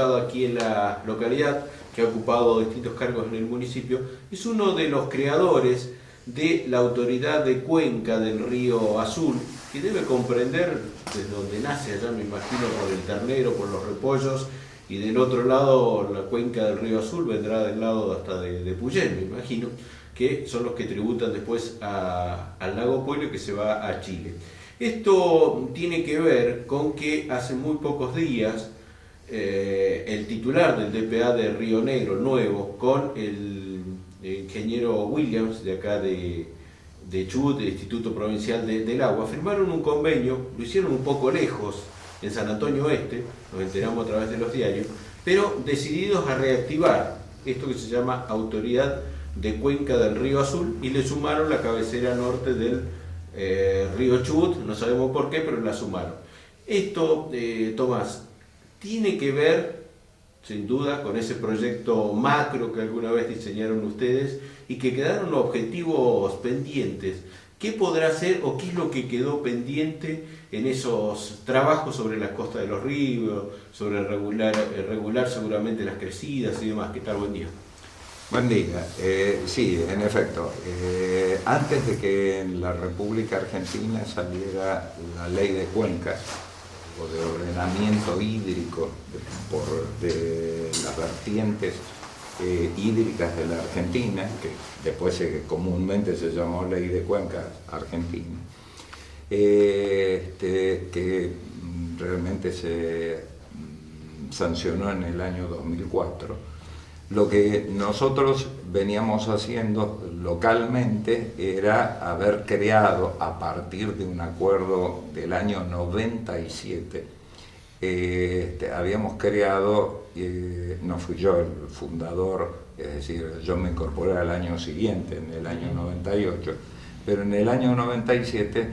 Aquí en la localidad, que ha ocupado distintos cargos en el municipio, es uno de los creadores de la autoridad de cuenca del río Azul, que debe comprender desde donde nace allá, me imagino, por el Ternero, por los Repollos, y del otro lado la cuenca del río Azul vendrá del lado hasta de Puyén, me imagino, que son los que tributan después al lago Puelo, que se va a Chile. Esto tiene que ver con que hace muy pocos días el titular del DPA de Río Negro, nuevo, con el ingeniero Williams de acá de Chubut, del Instituto Provincial del Agua, firmaron un convenio, lo hicieron un poco lejos, en San Antonio Oeste, nos enteramos a través de los diarios, pero decididos a reactivar esto que se llama Autoridad de Cuenca del Río Azul, y le sumaron la cabecera norte del río Chubut, no sabemos por qué, pero la sumaron. Esto, Tomás, tiene que ver, sin duda, con ese proyecto macro que alguna vez diseñaron ustedes y que quedaron objetivos pendientes. ¿Qué podrá hacer o qué es lo que quedó pendiente en esos trabajos sobre las costas de los ríos, sobre regular seguramente las crecidas y demás? ¿Qué tal? Buen día. Buen día. Sí, en efecto, antes de que en la República Argentina saliera la ley de cuencas, o de ordenamiento hídrico de las vertientes hídricas de la Argentina, que después comúnmente se llamó Ley de Cuencas Argentina, que realmente se sancionó en el año 2004. Lo que nosotros veníamos haciendo localmente era haber creado, a partir de un acuerdo del año 97, habíamos creado, no fui yo el fundador, es decir, yo me incorporé al año siguiente, en el año 98, pero en el año 97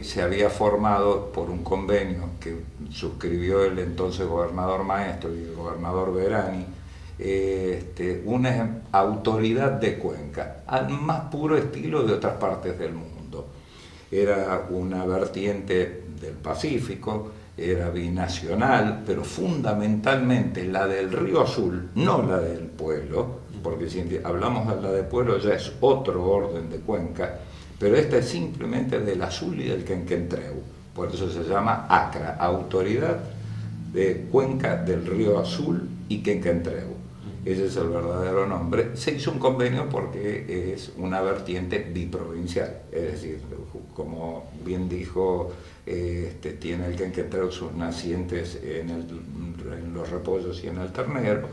se había formado por un convenio que suscribió el entonces gobernador Maestro y el gobernador Verani, una autoridad de cuenca, al más puro estilo de otras partes del mundo. Era una vertiente del Pacífico, era binacional, pero fundamentalmente la del Río Azul, no la del Puelo, porque si hablamos de la del Puelo ya es otro orden de cuenca, pero esta es simplemente del Azul y del Quenquentreu, por eso se llama ACRA, Autoridad de Cuenca del Río Azul y Quenquentreu. Ese es el verdadero nombre. Se hizo un convenio porque es una vertiente biprovincial, es decir, como bien dijo, tiene el Quenquentreu sus nacientes en los Repollos y en el Ternero,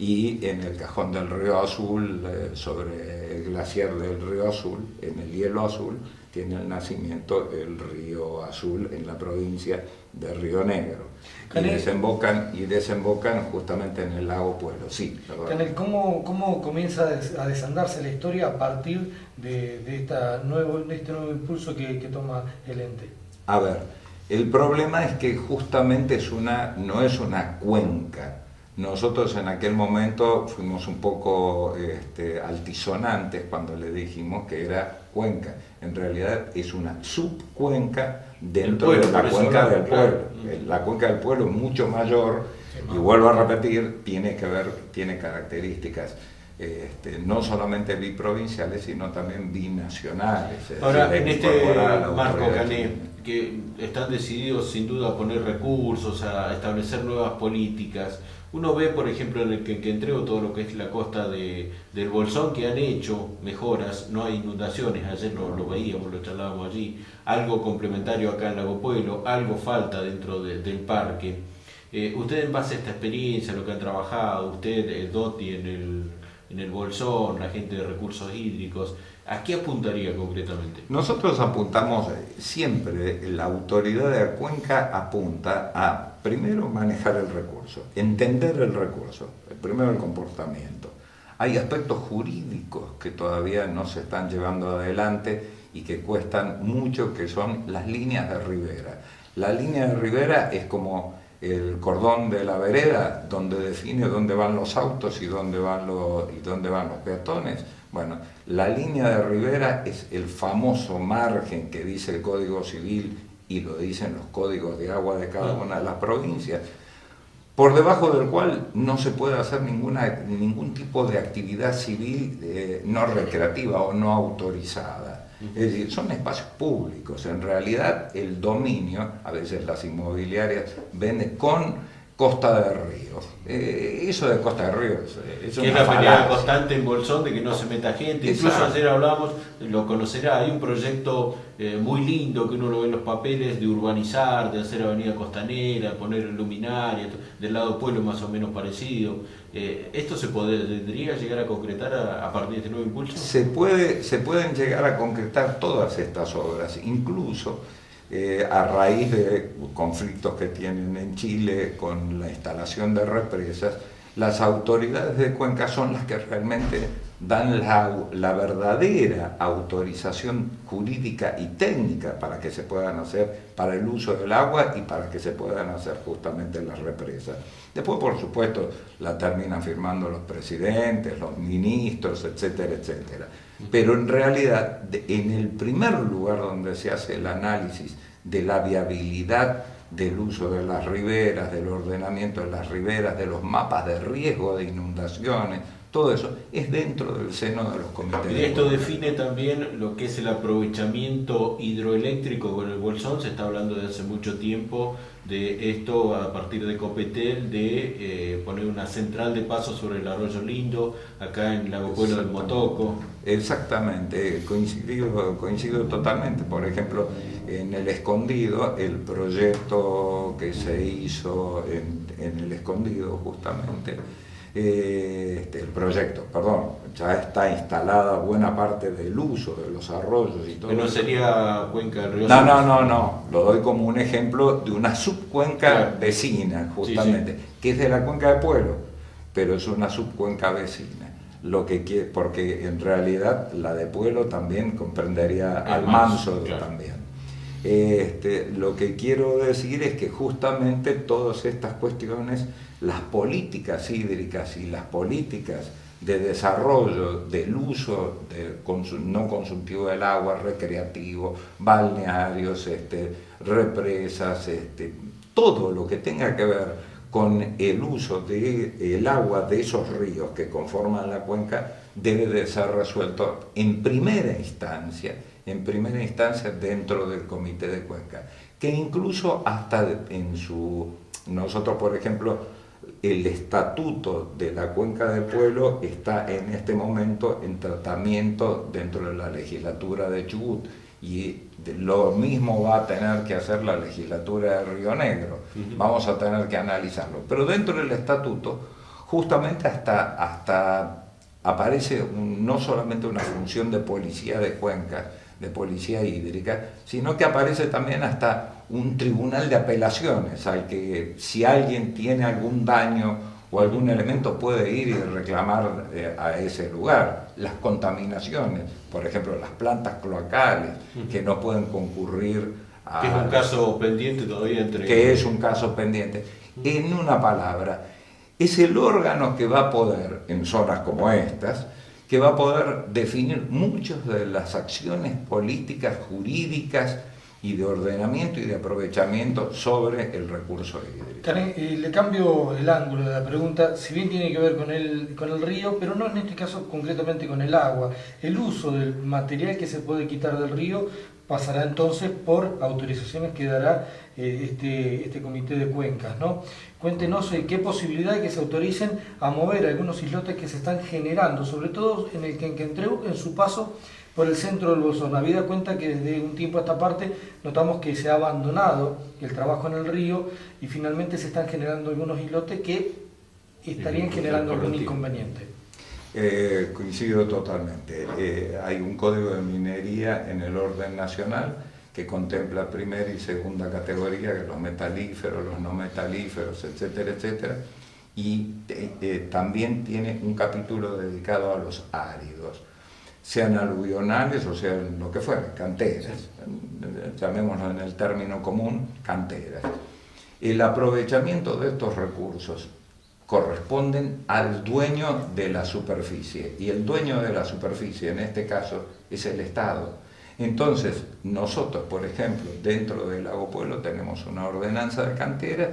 y en el cajón del Río Azul, sobre el glaciar del Río Azul, en el hielo azul, tiene el nacimiento el Río Azul en la provincia de Río Negro. Y desembocan justamente en el lago Puelo. Sí, Canel, ¿cómo comienza a desandarse la historia a partir de este nuevo impulso que toma el ente? A ver, el problema es que justamente no es una cuenca. Nosotros en aquel momento fuimos un poco altisonantes cuando le dijimos que era cuenca. En realidad es una subcuenca dentro de la cuenca del Puelo. La cuenca del Puelo es mucho mayor y, vuelvo a repetir, tiene características no solamente biprovinciales, sino también binacionales. Ahora, en este marco, Cané, que están decididos sin duda a poner recursos, a establecer nuevas políticas, uno ve, por ejemplo, en el Quenquentreu, todo lo que es la costa del Bolsón, que han hecho mejoras, no hay inundaciones, ayer lo veíamos, lo charlábamos allí, algo complementario acá en Lago Puelo, algo falta dentro del parque. Usted, en base a esta experiencia, lo que han trabajado, usted, Dotti en el Bolsón, la gente de recursos hídricos, ¿a qué apuntaría concretamente? Nosotros apuntamos siempre, la autoridad de la cuenca apunta a, primero, manejar el recurso, entender el recurso, primero el comportamiento. Hay aspectos jurídicos que todavía no se están llevando adelante y que cuestan mucho, que son las líneas de ribera. La línea de ribera es como el cordón de la vereda, donde define dónde van los autos y dónde van los peatones. Bueno, la línea de ribera es el famoso margen que dice el Código Civil y lo dicen los códigos de agua de cada una de las provincias. por debajo del cual no se puede hacer ningún tipo de actividad civil no recreativa o no autorizada. Es decir, son espacios públicos. En realidad el dominio, a veces las inmobiliarias venden con Costa de Río. Eso de Costa de Río es que es la pelea constante en Bolsón de que no se meta gente. Exacto. Incluso ayer hablamos, lo conocerá, hay un proyecto muy lindo que uno lo ve en los papeles de urbanizar, de hacer avenida costanera, poner luminaria, del lado pueblo más o menos parecido. ¿Esto se podría llegar a concretar a partir de este nuevo impulso? Se pueden llegar a concretar todas estas obras, incluso a raíz de conflictos que tienen en Chile con la instalación de represas. Las autoridades de Cuenca son las que realmente dan la verdadera autorización jurídica y técnica para que se puedan hacer, para el uso del agua y para que se puedan hacer justamente las represas. Después, por supuesto, la terminan firmando los presidentes, los ministros, etcétera, etcétera. Pero en realidad, en el primer lugar donde se hace el análisis de la viabilidad del uso de las riberas, del ordenamiento de las riberas, de los mapas de riesgo de inundaciones, todo eso es dentro del seno de los comités. Y esto define también lo que es el aprovechamiento hidroeléctrico con el Bolsón. Se está hablando de hace mucho tiempo de esto a partir de Copetel, de poner una central de paso sobre el arroyo Lindo, acá en Lago Pueblo del Motoco. Exactamente, coincido totalmente. Por ejemplo, en el Escondido, el proyecto que se hizo en el Escondido justamente, ya está instalada buena parte del uso de los arroyos y todo. ¿No sería cuenca del río? No, lo doy como un ejemplo de una subcuenca claro. Vecina, justamente, sí. Que es de la cuenca de Pueblo, pero es una subcuenca vecina. Porque en realidad la de Pueblo también comprendería al Manso claro. También. Lo que quiero decir es que justamente todas estas cuestiones, las políticas hídricas y las políticas de desarrollo del uso no consultivo del agua, recreativo, balnearios, represas, todo lo que tenga que ver con el uso del agua de esos ríos que conforman la cuenca debe de ser resuelto en primera instancia dentro del Comité de Cuenca, que incluso hasta nosotros, por ejemplo, el estatuto de la Cuenca del Pueblo está en este momento en tratamiento dentro de la legislatura de Chubut, y lo mismo va a tener que hacer la legislatura de Río Negro. Vamos a tener que analizarlo, pero dentro del estatuto justamente hasta aparece no solamente una función de policía de cuencas, de policía hídrica, sino que aparece también hasta un tribunal de apelaciones al que si alguien tiene algún daño o algún elemento puede ir y reclamar a ese lugar. Las contaminaciones, por ejemplo, las plantas cloacales que no pueden concurrir a... Que es un caso pendiente todavía entre... Que es un caso pendiente. En una palabra, es el órgano que va a poder, en zonas como estas, que va a poder definir muchas de las acciones políticas, jurídicas y de ordenamiento y de aprovechamiento sobre el recurso hídrico. Karen, le cambio el ángulo de la pregunta, si bien tiene que ver con el río, pero no en este caso concretamente con el agua. El uso del material que se puede quitar del río pasará entonces por autorizaciones que dará este comité de cuencas, ¿no? Cuéntenos qué posibilidad de que se autoricen a mover algunos islotes que se están generando, sobre todo en el Quenquentreu, en su paso por el centro del Bolsón. Habida cuenta que desde un tiempo a esta parte notamos que se ha abandonado el trabajo en el río y finalmente se están generando algunos islotes que estarían generando algún inconveniente. Coincido totalmente. Hay un código de minería en el orden nacional que contempla primera y segunda categoría, que los metalíferos, los no metalíferos, etcétera, etcétera, y también tiene un capítulo dedicado a los áridos, sean aluvionales o sean lo que fuera, canteras, llamémoslo en el término común, canteras. El aprovechamiento de estos recursos corresponden al dueño de la superficie, y el dueño de la superficie en este caso es el Estado. Entonces, nosotros, por ejemplo, dentro del Lago Pueblo tenemos una ordenanza de canteras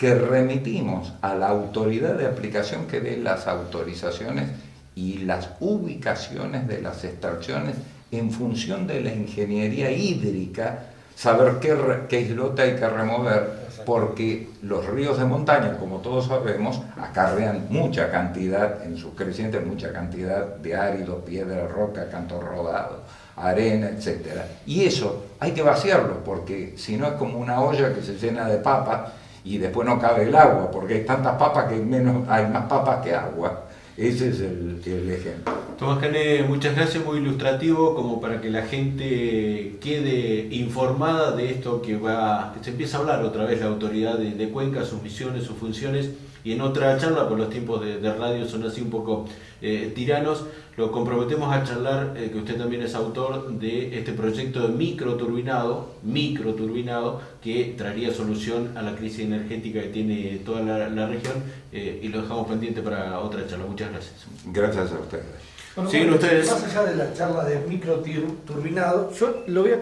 que remitimos a la autoridad de aplicación que dé las autorizaciones y las ubicaciones de las extracciones en función de la ingeniería hídrica, saber qué islote hay que remover, porque los ríos de montaña, como todos sabemos, acarrean mucha cantidad, en sus crecientes, mucha cantidad de árido, piedra, roca, canto rodado, arena, etc. Y eso hay que vaciarlo, porque si no es como una olla que se llena de papas y después no cabe el agua, porque hay tantas papas que hay más papas que agua. Ese es el ejemplo. Tomás Cané, muchas gracias, muy ilustrativo, como para que la gente quede informada de esto que se empieza a hablar otra vez la autoridad de Cuenca, sus misiones, sus funciones, y en otra charla, por los tiempos de radio son así un poco tiranos, lo comprometemos a charlar, que usted también es autor de este proyecto de microturbinado, que traería solución a la crisis energética que tiene toda la región, y lo dejamos pendiente para otra charla. Muchas gracias. Gracias a ustedes. Bueno, Siguen ustedes. Más allá de la charla de microturbinado, yo lo voy a